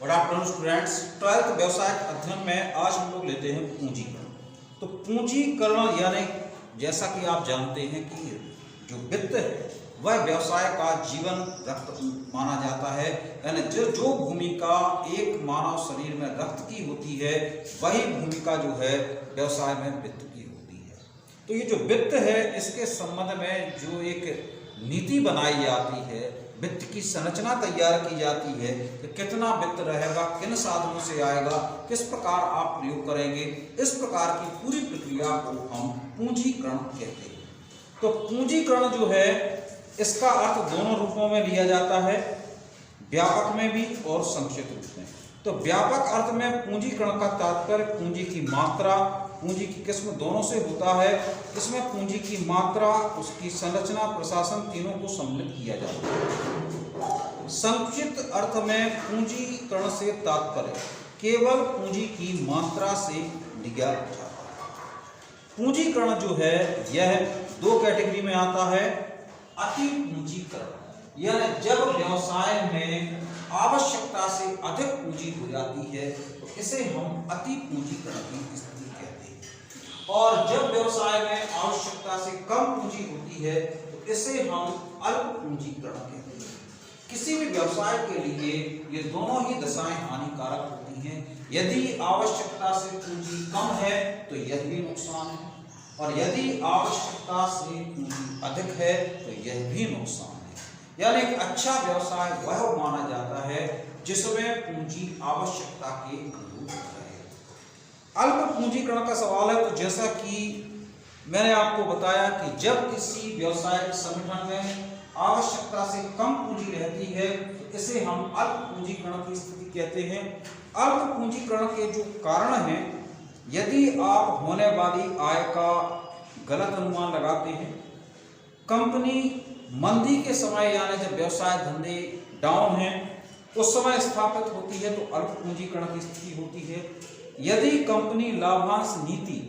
Good afternoon students. 12th व्यवसायिक अध्ययन में आज हम लोग लेते हैं पूंजीकरण। तो पूंजीकरण यानी जैसा कि आप जानते हैं कि जो वित्त है वह व्यवसाय का जीवन रक्त माना जाता है। यानी जो भूमिका एक मानव शरीर में रक्त की होती है वही भूमिका जो है व्यवसाय में वित्त की होती है। तो ये जो वित्त है इसके संबंध में जो एक नीति बनाई जाती है, वित्त की संरचना तैयार की जाती है कि कितना वित्त रहेगा, किन साधनों से आएगा, किस प्रकार आप प्रयोग करेंगे, इस प्रकार की पूरी प्रक्रिया को हम पूंजीकरण कहते हैं। तो पूंजीकरण जो है इसका अर्थ दोनों रूपों में लिया जाता है, व्यापक में भी और संक्षिप्त रूप में। तो व्यापक अर्थ में पूंजीकरण का तात्पर्य पूंजी की मात्रा, पूंजी की किस्म दोनों से होता है। इसमें पूंजी की मात्रा, उसकी संरचना, प्रशासन तीनों को सम्मिलित किया जाता है। संक्षिप्त अर्थ में पूंजीकरण से तात्पर्य केवल पूंजी की मात्रा से लिया जाता है। पूंजीकरण जो है यह दो कैटेगरी में आता है। अति पूंजीकरण यानी जब व्यवसाय में आवश्यकता से अधिक पूंजी हो जाती है तो इसे हम अति पूंजीकरण की स्थिति कहते हैं। और जब व्यवसाय में आवश्यकता से कम पूंजी होती है तो इसे हम अल्प पूंजीकरण कहते हैं। किसी भी व्यवसाय के लिए ये दोनों ही दशाएं हानिकारक होती हैं। यदि आवश्यकता से पूंजी कम है तो यह भी नुकसान है, और यदि आवश्यकता से पूंजी अधिक है तो यह भी नुकसान है। यानी एक अच्छा व्यवसाय वह माना जाता है जिसमें पूंजी आवश्यकता के अनुरूप है। अल्प पूंजीकरण का सवाल है तो जैसा कि मैंने आपको बताया कि जब किसी व्यवसायिक संगठन में आवश्यकता से कम पूंजी रहती है तो इसे हम अल्प पूंजीकरण की स्थिति कहते हैं। अल्प पूंजीकरण के जो कारण हैं, यदि आप होने वाली आय का गलत अनुमान लगाते हैं, कंपनी मंदी के समय यानी जब व्यवसाय धंधे डाउन हैं उस समय स्थापित होती है तो अल्प पूंजीकरण की स्थिति होती है। यदि कंपनी लाभांश नीति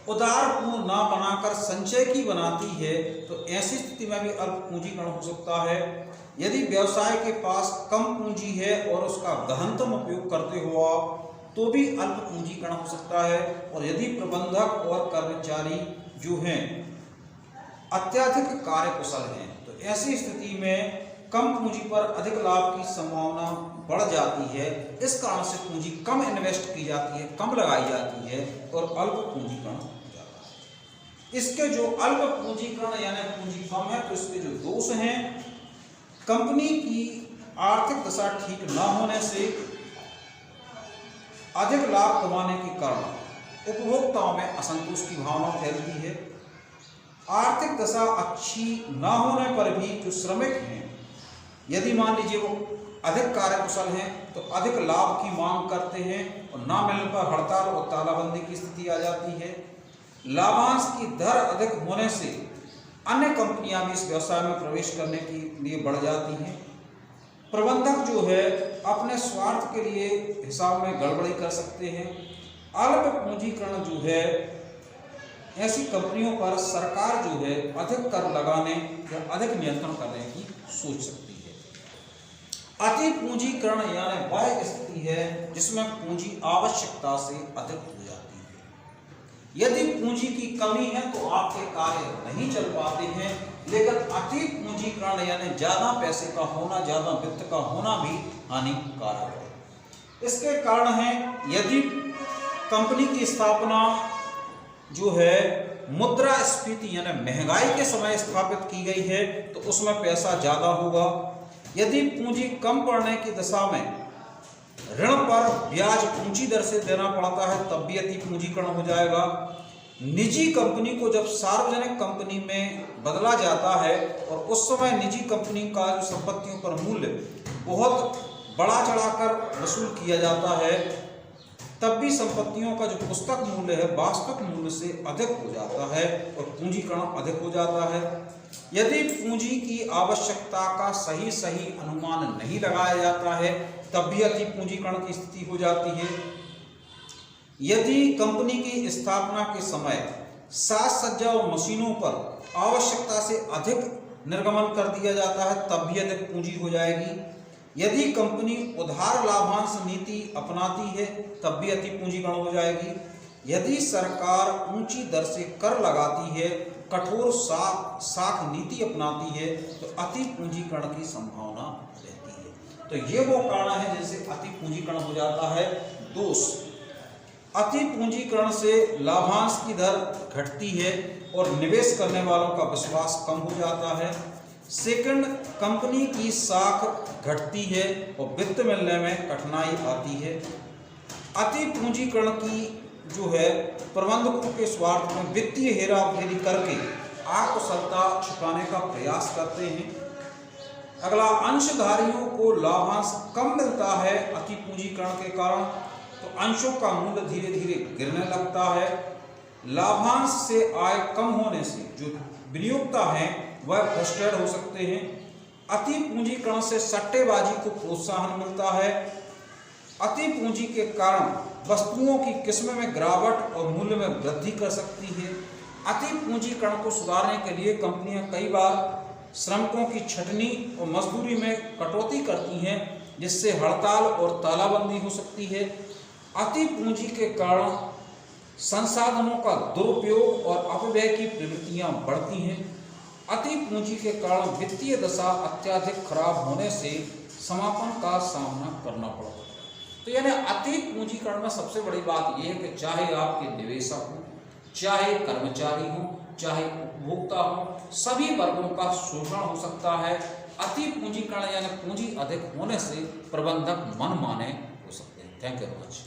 उदारपूर्ण ना बनाकर संचय की बनाती है तो ऐसी स्थिति में भी अल्प पूंजीकरण हो सकता है। यदि व्यवसाय के पास कम पूंजी है और उसका गहनतम उपयोग करते हो आप तो भी अल्प पूंजीकरण हो सकता है। और यदि प्रबंधक और कर्मचारी जो हैं अत्यधिक कार्यकुशल हैं तो ऐसी स्थिति में कम पूंजी पर अधिक लाभ की संभावना बढ़ जाती है। इस कारण से पूंजी कम इन्वेस्ट की जाती है, कम लगाई जाती है और अल्प पूंजीकरण हो जाता है। इसके जो अल्प पूंजीकरण यानी पूंजी कम है तो इसके जो दोष हैं, कंपनी की आर्थिक दशा ठीक न होने से अधिक लाभ कमाने के कारण उपभोक्ताओं में असंतोष की भावना फैलती है। आर्थिक दशा अच्छी न होने पर भी जो श्रमिक हैं, यदि मान लीजिए वो अधिक कार्यकुशल हैं तो अधिक लाभ की मांग करते हैं और ना मिलने पर हड़ताल और तालाबंदी की स्थिति आ जाती है। लाभांश की दर अधिक होने से अन्य कंपनियां भी इस व्यवसाय में प्रवेश करने के लिए बढ़ जाती हैं। प्रबंधक जो है अपने स्वार्थ के लिए हिसाब में गड़बड़ी कर सकते हैं। अल्प पूंजीकरण जो है ऐसी कंपनियों पर सरकार जो है अधिक कर लगाने या अधिक नियंत्रण करने की सोच सकती है। अति पूंजीकरण यानी वह स्थिति है जिसमें पूंजी आवश्यकता से अधिक हो जाती है। यदि पूंजी की कमी है तो आपके कार्य नहीं चल पाते हैं, लेकिन अति पूंजीकरण यानी ज्यादा पैसे का होना, ज्यादा वित्त का होना भी हानिकारक है। इसके कारण है, यदि कंपनी की स्थापना जो है मुद्रास्फीति यानी महंगाई के समय स्थापित की गई है तो उसमें पैसा ज्यादा होगा। यदि पूंजी कम पड़ने की दशा में ऋण पर ब्याज ऊंची दर से देना पड़ता है तब भी अति पूंजीकरण हो जाएगा। निजी कंपनी को जब सार्वजनिक कंपनी में बदला जाता है और उस समय निजी कंपनी का जो संपत्तियों पर मूल्य बहुत बढ़ा चढ़ाकर वसूल किया जाता है तब भी संपत्तियों का जो पुस्तक मूल्य है वास्तविक मूल्य से अधिक हो जाता है और पूंजीकरण अधिक हो जाता है। यदि पूंजी की आवश्यकता का सही अनुमान नहीं लगाया जाता है तब भी अति पूंजीकरण की स्थिति हो जाती है। यदि कंपनी की स्थापना के समय साज सज्जा और मशीनों पर आवश्यकता से अधिक निर्गमन कर दिया जाता है तब भी अधिक पूंजी हो जाएगी। यदि कंपनी उधार लाभांश नीति अपनाती है तब भी अति पूंजीकरण हो जाएगी। यदि सरकार ऊंची दर से कर लगाती है, कठोर साख नीति अपनाती है, तो अति पूंजीकरण की संभावना रहती है। तो ये वो कारण है जिनसे अति पूंजीकरण हो जाता है। दोष, अति पूंजीकरण से लाभांश की दर घटती है और निवेश करने वालों का विश्वास कम हो जाता है। सेकंड, कंपनी की साख घटती है और वित्त मिलने में कठिनाई आती है। अति पूंजीकरण की जो है प्रबंधकों के स्वार्थ में वित्तीय हेराफेरी करके अकुशलता छुपाने का प्रयास करते हैं। अगला, अंशधारियों को लाभांश कम मिलता है अति पूंजीकरण के कारण, तो अंशों का मूल्य धीरे धीरे गिरने लगता है। लाभांश से आय कम होने से जो विनियोक्ता हैं वह फ्रस्ट्रेट हो सकते हैं। अति पूंजीकरण से सट्टेबाजी को प्रोत्साहन मिलता है। अति पूंजी के कारण वस्तुओं की किस्में में गिरावट और मूल्य में वृद्धि कर सकती है। अति पूंजीकरण को सुधारने के लिए कंपनियां कई बार श्रमिकों की छटनी और मजदूरी में कटौती करती हैं, जिससे हड़ताल और तालाबंदी हो सकती है। अति पूंजी के कारण संसाधनों का दुरुपयोग और अपव्यय की प्रवृत्तियां बढ़ती हैं। अति पूंजी के कारण वित्तीय दशा अत्यधिक खराब होने से समापन का सामना करना पड़ता है। तो यानी अति पूंजीकरण में सबसे बड़ी बात यह है कि चाहे आपके निवेशक हो, चाहे कर्मचारी हो, चाहे उपभोक्ता हो, सभी वर्गों का शोषण हो सकता है। अति पूंजीकरण यानी पूंजी अधिक होने से प्रबंधक मनमाने हो सकते हैं। Thank you very much.